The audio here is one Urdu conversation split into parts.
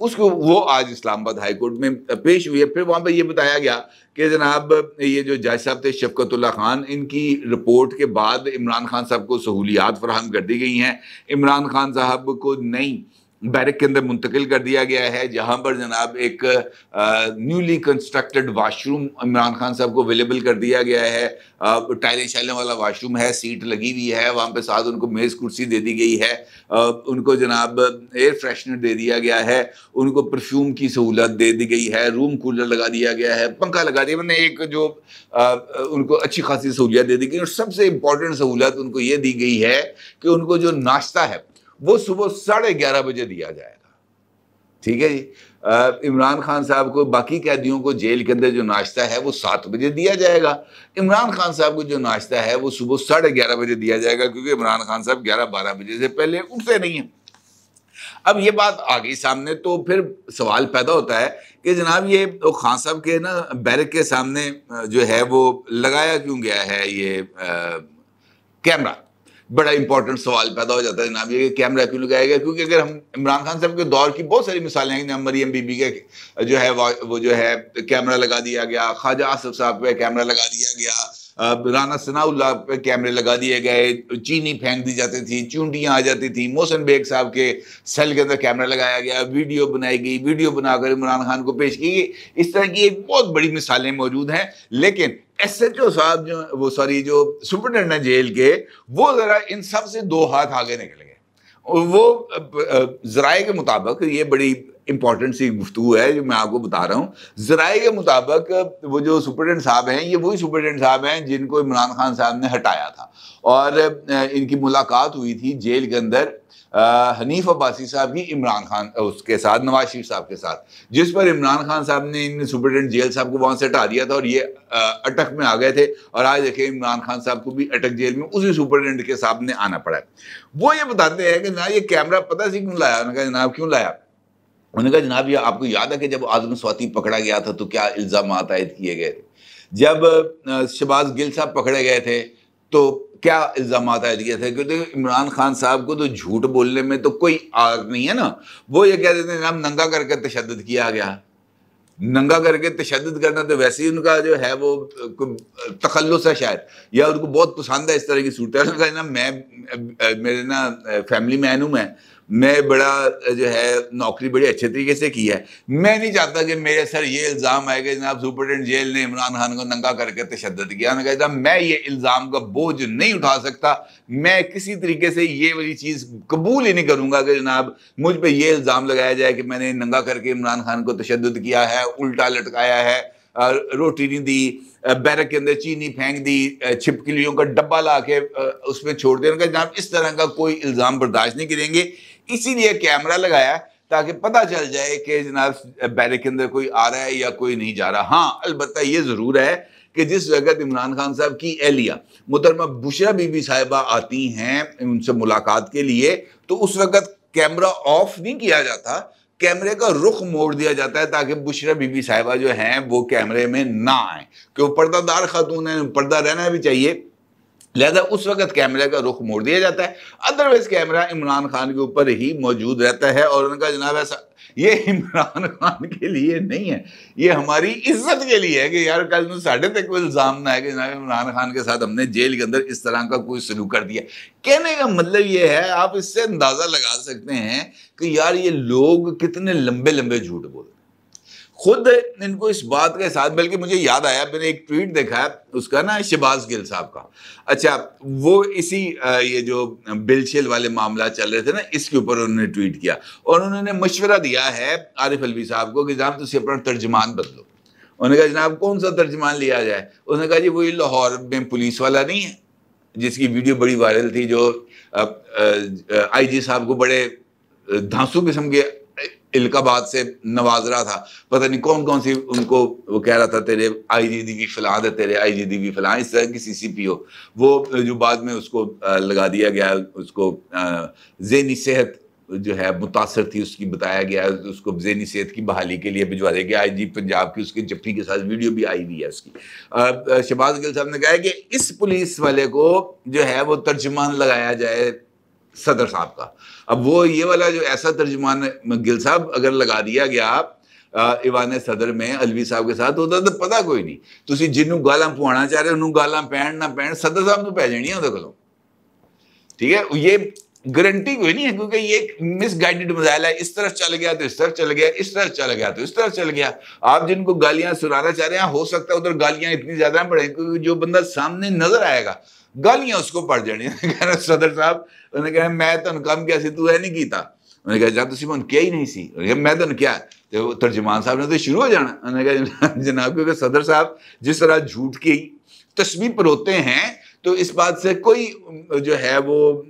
اس کو وہ آج اسلام آباد ہائی کورٹ میں پیش ہوئی ہے. پھر وہاں پہ یہ بتایا گیا کہ جناب یہ جو جج صاحب تھے شفقت اللہ خان, ان کی رپورٹ کے بعد عمران خان صاحب کو سہولیات فراہم کر دی گئی ہیں. عمران خان صاحب کو نئی بیرک کے اندر منتقل کر دیا گیا ہے, جہاں پر جناب ایک newly constructed wash room Imran Khan صاحب کو اویلیبل کر دیا گیا ہے. ٹائلیں شائلیں والا واش روم ہے, سیٹ لگی ہوئی ہے وہاں پہ, ساتھ ان کو میز کرسی دے دی گئی ہے, ان کو جناب ایئر فریشنر دے دیا گیا ہے, ان کو پرفیوم کی سہولت دے دی گئی ہے, روم کولر لگا دیا گیا ہے, پنکھا لگا دیا, میں نے ایک جو ان کو اچھی خاصی سہولیت دے دی گئی. اور سب سے امپورٹنٹ سہولت ان کو یہ دی گئی ہے کہ ان کو جو ناشتہ ہے وہ صبح 11:30 بجے دیا جائے گا. ٹھیک ہے جی. عمران خان صاحب کو, باقی قیدیوں کو جیل کے اندر جو ناشتہ ہے وہ 7 بجے دیا جائے گا. عمران خان صاحب کو جو ناشتہ ہے وہ صبح 11:30 بجے دیا جائے گا, کیونکہ عمران خان صاحب 11-12 بجے سے پہلے اٹھتے نہیں ہیں. اب یہ بات آ گئی سامنے تو پھر سوال پیدا ہوتا ہے کہ جناب یہ خان صاحب کے نا بیرک کے سامنے جو ہے وہ لگایا کیوں گیا ہے یہ کیمرہ. بڑا امپورٹنٹ سوال پیدا ہو جاتا ہے جناب یہ کیمرہ کیوں لگایا گیا, کیونکہ اگر ہم عمران خان صاحب کے دور کی بہت ساری مثالیں ہیں, جناب مریم بی بی کے جو ہے وہ جو ہے کیمرہ لگا دیا گیا, خواجہ آصف صاحب پہ کیمرہ لگا دیا گیا, رانا ثناء اللہ پہ کیمرے لگا دیے گئے, چینی پھینک دی جاتی تھی, چونٹیاں آ جاتی تھیں, محسن بیگ صاحب کے سیل کے اندر کیمرہ لگایا گیا, ویڈیو بنائی گئی, ویڈیو بنا کر عمران خان کو پیش کی گئی. اس طرح کی ایک بہت بڑی مثالیں موجود ہیں. لیکن ایس ایچ او صاحب جو سپرنٹینڈنٹ ہیں جیل کے, وہ ذرا ان سب سے 2 ہاتھ آگے نکل گئے. وہ ذرائع کے مطابق, یہ بڑی امپورٹنٹ سی گفتگو ہے جو میں آپ کو بتا رہا ہوں, ذرائع کے مطابق وہ جو سپرنٹینڈنٹ صاحب ہیں یہ وہی سپرنٹینڈنٹ صاحب ہیں جن کو عمران خان صاحب نے ہٹایا تھا, اور ان کی ملاقات ہوئی تھی جیل کے اندر حنیف عباسی صاحب کی عمران خان اس کے ساتھ, نواز شریف صاحب کے ساتھ, جس پر عمران خان صاحب نے ان سپرنٹینڈنٹ جیل صاحب کو وہاں سے ہٹا دیا تھا اور یہ اٹک میں آ گئے تھے. اور آج دیکھیں عمران خان صاحب کو بھی اٹک جیل میں اسی سپرنٹینڈنٹ کے سامنے آنا پڑا ہے. وہ یہ بتاتے ہیں کہ جناب یہ کیمرہ پتہ سی کیوں لایا. انہوں نے کہا جناب کیوں لایا؟ انہوں نے کہا جناب یہ آپ کو یاد ہے کہ جب آزم سواتی پکڑا گیا تھا تو کیا الزامات عائد کیے گئے تھے؟ جب شہباز گل صاحب پکڑے گئے تھے تو کیا الزامات عائد کیے تھے؟ کیونکہ عمران خان صاحب کو تو جھوٹ بولنے میں تو کوئی آگ نہیں ہے نا. وہ یہ کہہ دیتے ہیں جناب ننگا کر کے تشدد کیا گیا. ننگا کر کے تشدد کرنا تو ویسے ہی ان کا جو ہے وہ تخلص ہے شاید, یا ان کو بہت پسند ہے اس طرح کی صورت ہے. میں میرے نا فیملی مین ہوں, میں بڑا جو ہے نوکری بڑے اچھے طریقے سے کی ہے. میں نہیں چاہتا کہ میرے سر یہ الزام آئے کہ جناب سپرنٹینڈنٹ جیل نے عمران خان کو ننگا کر کے تشدد کیا. میں کہتا میں یہ الزام کا بوجھ نہیں اٹھا سکتا, میں کسی طریقے سے یہ والی چیز قبول ہی نہیں کروں گا کہ جناب مجھ پہ یہ الزام لگایا جائے کہ میں نے ننگا کر کے عمران خان کو تشدد کیا ہے, الٹا لٹکایا ہے, روٹی نہیں دی, بیرک کے اندر چینی پھینک دی, چھپکلیوں کا ڈبہ لا کے اس میں چھوڑ دیا. جناب اس طرح کا کوئی الزام برداشت نہیں کریں گے. اسی لیے کیمرہ لگایا تاکہ پتہ چل جائے کہ جناب بیرک کے اندر کوئی آ رہا ہے یا کوئی نہیں جا رہا. ہاں البتہ یہ ضرور ہے کہ جس وقت عمران خان صاحب کی اہلیہ محترمہ بشرا بی بی صاحبہ آتی ہیں ان سے ملاقات کے لیے, تو اس وقت کیمرہ آف نہیں کیا جاتا, کیمرے کا رخ موڑ دیا جاتا ہے تاکہ بشرا بی بی صاحبہ جو ہیں وہ کیمرے میں نہ آئیں, کہ وہ پردہ دار خاتون ہیں, پردہ رہنا بھی چاہیے, لہذا اس وقت کیمرے کا رخ موڑ دیا جاتا ہے. ادروائز کیمرہ عمران خان کے اوپر ہی موجود رہتا ہے. اور ان کا جناب ایسا یہ عمران خان کے لیے نہیں ہے, یہ ہماری عزت کے لیے ہے کہ یار کل میں ساڑھے تک کوئی الزام نہ ہے کہ جناب عمران خان کے ساتھ ہم نے جیل کے اندر اس طرح کا کوئی سلوک کر دیا. کہنے کا مطلب یہ ہے, آپ اس سے اندازہ لگا سکتے ہیں کہ یار یہ لوگ کتنے لمبے لمبے جھوٹ بولتے ہیں. خود ان کو اس بات کے ساتھ, بلکہ مجھے یاد آیا میں نے ایک ٹویٹ دیکھا ہے اس کا نا شہباز گل صاحب کا. اچھا وہ اسی یہ جو بل شیل والے معاملات چل رہے تھے نا اس کے اوپر انہوں نے ٹویٹ کیا, اور انہوں نے مشورہ دیا ہے عارف الوی صاحب کو کہ جناب تسی اپنا ترجمان بدلو. انہوں نے کہا جناب کون سا ترجمان لیا جائے؟ انہوں نے کہا جی وہی لاہور میں پولیس والا نہیں ہے جس کی ویڈیو بڑی وائرل تھی, جو آئی جی صاحب کو بڑے دھانسو قسم کے القابات سے نواز رہا تھا, پتہ نہیں کون سی ان کو وہ کہہ رہا تھا تیرے آئی جی دی وی فلاں ہے, تیرے آئی جی دی وی فلاں, اس طرح کی سی سی پی او, وہ جو بعد میں اس کو لگا دیا گیا, اس کو ذہنی صحت جو ہے متاثر تھی اس کی, بتایا گیا اس کو ذہنی صحت کی بحالی کے لیے بھجوا دیا گیا. آئی جی پنجاب کی اس کے جفی کے ساتھ ویڈیو بھی آئی ہوئی ہے اس کی. شہباز گل صاحب نے کہا ہے کہ اس پولیس والے کو جو ہے وہ ترجمان لگایا جائے صدر صاحب کا. اب وہ یہ والا جو ایسا ترجمان گل صاحب اگر لگا دیا گیا ایوان صدر میں علوی صاحب کے ساتھ ہوتا تو پتا کوئی نہیں. تسی جنوں گالاں پوانا چاہ رہے انہوں گالاں پہن نہ پہن صدر صاحب نوں پہ جانیاں اودے کولوں. ٹھیک ہے, یہ گارنٹی کوئی نہیں ہے کیونکہ یہ ایک مس گائیڈڈ مزائل ہے. اس طرف چل گیا تو اس طرف چل گیا, اس طرف چل گیا تو اس طرف چل گیا. آپ جن کو گالیاں سنانا چاہ رہے ہیں ہو سکتا ہے ادھر گالیاں اتنی زیادہ نہ پڑیں کیونکہ جو بندہ سامنے نظر آئے گا گالیاں اس کو پڑ جانی. صدر صاحب انہوں نے کہا میں تن کام کیا سی تو ہے نہیں کیتا. انہوں نے کہا جب تسی من کیا ہی نہیں سی. میں تن کیا تو ترجمان صاحب نے تو شروع ہو جانا. انہوں نے کہا جناب کیونکہ صدر صاحب جس طرح جھوٹ کی تسبیح پروتے ہیں تو اس بات سے کوئی جو ہے وہ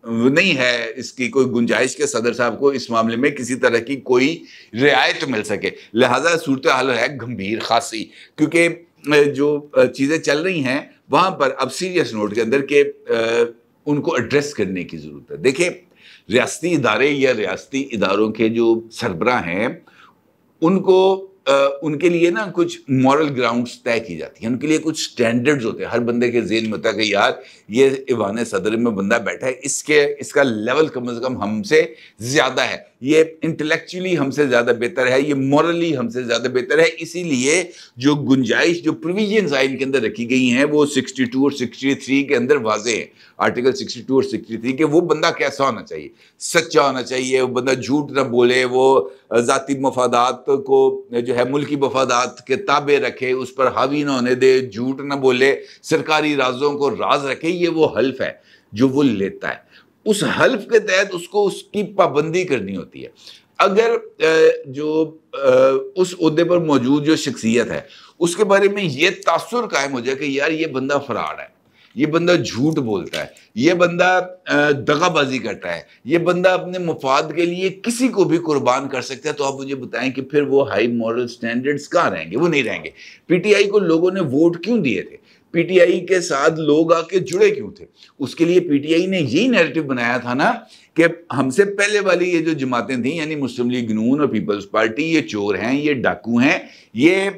نہیں ہے اس کی کوئی گنجائش کے صدر صاحب کو اس معاملے میں کسی طرح کی کوئی رعایت مل سکے. لہٰذا صورتحال ہے گمبھیر خاصی, کیونکہ جو چیزیں چل رہی ہیں وہاں پر اب سیریس نوٹ کے اندر کہ ان کو ایڈریس کرنے کی ضرورت ہے. دیکھیں ریاستی ادارے یا ریاستی اداروں کے جو سربراہ ہیں ان کو ان کے لیے نا کچھ مورل گراؤنڈز طے کی جاتی ہیں, ان کے لیے کچھ سٹینڈرڈز ہوتے ہیں. ہر بندے کے ذہن میں ہوتا ہے کہ یار یہ ایوان صدر میں بندہ بیٹھا ہے, اس کا لیول کم از کم ہم سے زیادہ ہے, یہ انٹلیکچولی ہم سے زیادہ بہتر ہے, یہ مورلی ہم سے زیادہ بہتر ہے. اسی لیے جو گنجائش جو پروویژنز ان کے اندر رکھی گئی ہیں وہ 62 اور 63 کے اندر واضح ہے. آرٹیکل 62 اور 63 کہ وہ بندہ کیسا ہونا چاہیے, سچا ہونا چاہیے, وہ بندہ جھوٹ نہ بولے, وہ ذاتی مفادات کو جو ہے ملکی مفادات کے تابع رکھے, اس پر حاوی نہ ہونے دے, جھوٹ نہ بولے, سرکاری رازوں کو راز رکھے. یہ وہ حلف ہے جو وہ لیتا ہے. اس حلف کے تحت اس کو اس کی پابندی کرنی ہوتی ہے. اگر جو اس عہدے پر موجود جو شخصیت ہے اس کے بارے میں یہ تاثر قائم ہو جائے کہ یار یہ بندہ فراڈ ہے, یہ بندہ جھوٹ بولتا ہے, یہ بندہ دغا بازی کرتا ہے, یہ بندہ اپنے مفاد کے لیے کسی کو بھی قربان کر سکتا ہے, تو آپ مجھے بتائیں کہ پھر وہ ہائی مورل سٹینڈرڈز کہاں رہیں گے؟ وہ نہیں رہیں گے. پی ٹی آئی کو لوگوں نے ووٹ کیوں دیے تھے؟ پی ٹی آئی کے ساتھ لوگ آ کے جڑے کیوں تھے؟ اس کے لیے پی ٹی آئی نے یہی نیریٹو بنایا تھا نا کہ ہم سے پہلے والی یہ جو جماعتیں تھیں یعنی مسلم لیگ نون اور پیپلز پارٹی, یہ چور ہیں, یہ ڈاکو ہیں, یہ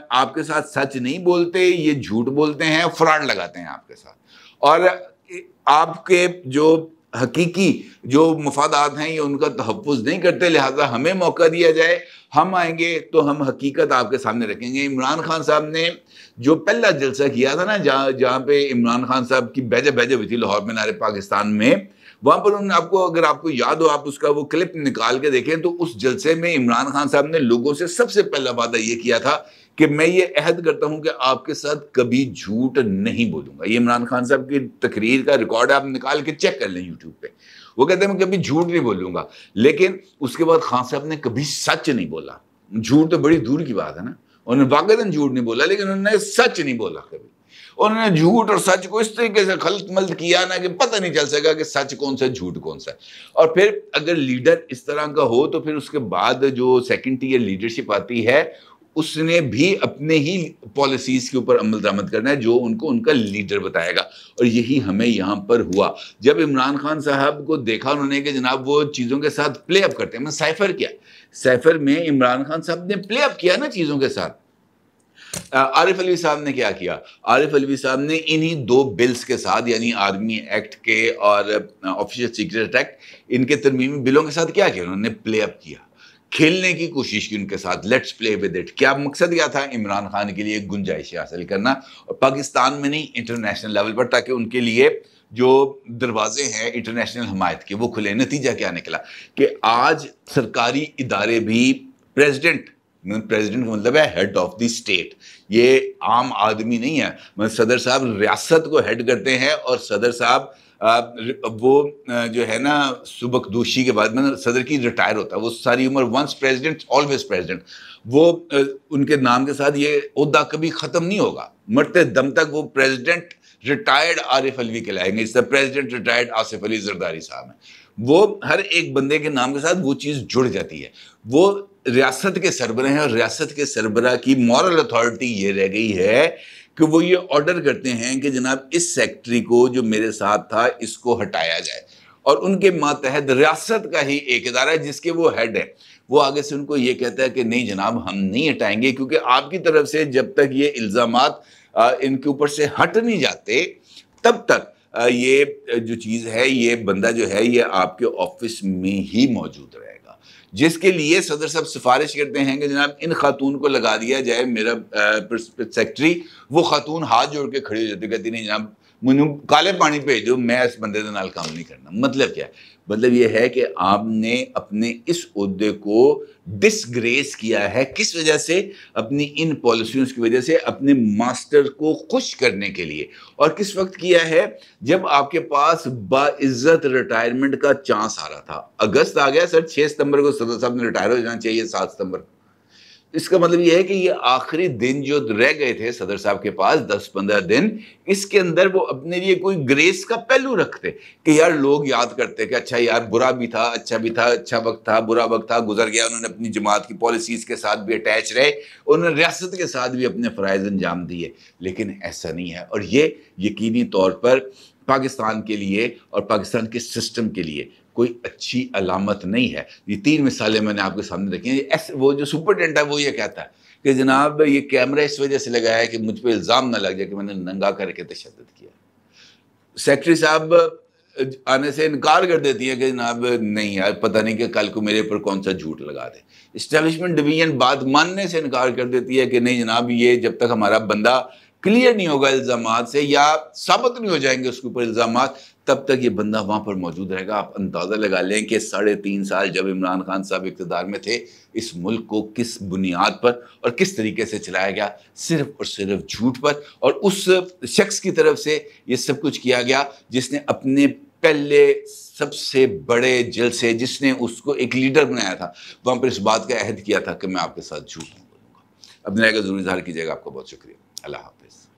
آپ کے ساتھ سچ نہیں بولتے, یہ جھوٹ بولتے ہیں, فراڈ لگاتے ہیں آپ کے ساتھ, اور آپ کے جو حقیقی جو مفادات ہیں یہ ان کا تحفظ نہیں کرتے. لہٰذا ہمیں موقع دیا جائے, ہم آئیں گے تو ہم حقیقت آپ کے سامنے رکھیں گے. عمران خان صاحب نے جو پہلا جلسہ کیا تھا نا جہاں پہ عمران خان صاحب کی بیجے ہوئی تھی لاہور مینار پاکستان میں, وہاں پر انہوں نے اگر آپ کو یاد ہو آپ اس کا وہ کلپ نکال کے دیکھیں تو اس جلسے میں عمران خان صاحب نے لوگوں سے سب سے پہلا وعدہ یہ کیا تھا کہ میں یہ عہد کرتا ہوں کہ آپ کے ساتھ کبھی جھوٹ نہیں بولوں گا. یہ عمران خان صاحب کی تقریر کا ریکارڈ آپ نکال کے چیک کر لیں یوٹیوب پہ. وہ کہتے ہیں میں کبھی جھوٹ نہیں بولوں گا, لیکن اس کے بعد خان صاحب نے کبھی سچ نہیں بولا. جھوٹ تو بڑی دور کی بات ہے نا, انہوں نے واقعتاً جھوٹ نہیں بولا لیکن انہوں نے سچ نہیں بولا کبھی. انہوں نے جھوٹ اور سچ کو اس طریقے سے خلط ملط کیا نا کہ پتہ نہیں چل سکا کہ سچ کون سا جھوٹ کون سا ہے. اور پھر اگر لیڈر اس طرح کا ہو تو پھر اس کے بعد جو سیکنڈ ٹیئر لیڈرشپ آتی ہے اس نے بھی اپنے ہی پالیسیز کے اوپر عمل درآمد کرنا ہے جو ان کو ان کا لیڈر بتائے گا. اور یہی ہمیں یہاں پر ہوا جب عمران خان صاحب کو دیکھا انہوں نے کہ جناب وہ چیزوں کے ساتھ پلے اپ کرتے ہیں. میں سائفر کیا, سائفر میں عمران خان صاحب نے پلے اپ کیا نا چیزوں کے ساتھ. عارف علوی صاحب نے کیا کیا؟ عارف علوی صاحب نے انہی 2 بلز کے ساتھ یعنی آرمی ایکٹ کے اور آفیشل سیکریٹ ایکٹ ان کے ترمیمی بلوں کے ساتھ کیا کیا؟ انہوں نے پلے اپ کیا, کھیلنے کی کوشش کی ان کے ساتھ. Let's play with it. کیا مقصد کیا تھا؟ عمران خان کے لیے گنجائش حاصل کرنا, اور پاکستان میں نہیں انٹرنیشنل لیول پر, تاکہ ان کے لیے جو دروازے ہیں انٹرنیشنل حمایت کے وہ کھلے. نتیجہ کیا نکلا کہ آج سرکاری ادارے بھی پریزیڈنٹ کا مطلب ہے ہیڈ آف دی اسٹیٹ, یہ عام آدمی نہیں ہے. صدر صاحب ریاست کو ہیڈ کرتے ہیں, اور صدر صاحب وہ جو ہے نا سبکدوشی کے بعد میں صدر کی ریٹائر ہوتا ہے, وہ ساری عمر ونس پریزیڈنٹ آلویز پریزیڈنٹ. وہ ان کے نام کے ساتھ یہ عہدہ کبھی ختم نہیں ہوگا, مرتے دم تک وہ پریزیڈنٹ ریٹائرڈ عارف علوی کہلائیں گے. اس سے پریزیڈنٹ ریٹائرڈ آصف علی زرداری صاحب ہیں. وہ ہر ایک بندے کے نام کے ساتھ وہ چیز جڑ جاتی ہے. وہ ریاست کے سربراہ ہیں, اور ریاست کے سربراہ کی مورل اتھارٹی یہ رہ گئی ہے کہ وہ یہ آرڈر کرتے ہیں کہ جناب اس سیکٹری کو جو میرے ساتھ تھا اس کو ہٹایا جائے. اور ان کے ماتحت ریاست کا ہی ایک ادارہ ہے جس کے وہ ہیڈ ہے, وہ آگے سے ان کو یہ کہتا ہے کہ نہیں جناب ہم نہیں ہٹائیں گے, کیونکہ آپ کی طرف سے جب تک یہ الزامات ان کے اوپر سے ہٹ نہیں جاتے تب تک یہ جو چیز ہے یہ بندہ جو ہے یہ آپ کے آفس میں ہی موجود رہے گا، جس کے لیے صدر صاحب سفارش کرتے ہیں کہ جناب ان خاتون کو لگا دیا جائے میرا سیکٹری۔ وہ خاتون ہاتھ جوڑ کے کھڑی ہو جاتی، کہتی نہیں جناب مجھے کالے پانی بھیج دو، میں اس بندے کے نال کام نہیں کرنا۔ مطلب کیا ہے؟ مطلب یہ ہے کہ آپ نے اپنے اس عہدے کو ڈسگریس کیا ہے، کس وجہ سے؟ اپنی ان پالیسیوں کی وجہ سے، اپنے ماسٹر کو خوش کرنے کے لیے۔ اور کس وقت کیا ہے؟ جب آپ کے پاس باعزت ریٹائرمنٹ کا چانس آ رہا تھا۔ اگست آ گیا سر، 6 ستمبر کو صدر صاحب نے ریٹائر ہو جانا چاہیے، 7 ستمبر۔ اس کا مطلب یہ ہے کہ یہ آخری دن جو رہ گئے تھے صدر صاحب کے پاس 10-15 دن، اس کے اندر وہ اپنے لیے کوئی گریس کا پہلو رکھتے کہ یار لوگ یاد کرتے کہ اچھا یار برا بھی تھا، اچھا بھی تھا، اچھا وقت تھا، برا وقت تھا، گزر گیا، انہوں نے اپنی جماعت کی پالیسیز کے ساتھ بھی اٹیچ رہے، انہوں نے ریاست کے ساتھ بھی اپنے فرائض انجام دیے۔ لیکن ایسا نہیں ہے، اور یہ یقینی طور پر پاکستان کے لیے اور پاکستان کے سسٹم کے لیے کوئی اچھی علامت نہیں ہے۔ یہ 3 مثالیں میں نے آپ کے سامنے رکھی ہیں۔ وہ جو سپرڈینٹ ہے وہ یہ کہتا ہے کہ جناب یہ کیمرہ اس وجہ سے لگایا ہے کہ مجھ پہ الزام نہ لگ جائے کہ میں نے ننگا کر کے تشدد کیا۔ سیکٹری صاحب آنے سے انکار کر دیتی ہے کہ جناب نہیں یار پتہ نہیں کہ کل کو میرے پر کون سا جھوٹ لگا دے۔ اسٹیبلشمنٹ ڈویژن بات ماننے سے انکار کر دیتی ہے کہ نہیں جناب یہ جب تک ہمارا بندہ کلیئر نہیں ہوگا الزامات سے یا ثابت نہیں ہو جائیں گے اس کے اوپر الزامات، تب تک یہ بندہ وہاں پر موجود رہے گا۔ آپ اندازہ لگا لیں کہ 3.5 سال جب عمران خان صاحب اقتدار میں تھے، اس ملک کو کس بنیاد پر اور کس طریقے سے چلایا گیا؟ صرف اور صرف جھوٹ پر، اور اس شخص کی طرف سے یہ سب کچھ کیا گیا جس نے اپنے پہلے سب سے بڑے جلسے، جس نے اس کو ایک لیڈر بنایا تھا، وہاں پر اس بات کا عہد کیا تھا کہ میں آپ کے ساتھ جھوٹ نہیں بولوں گا۔ اپنے رائے کا ضرور اظہار کیجیے گا۔ آپ کا بہت شکریہ۔ اللہ حافظ۔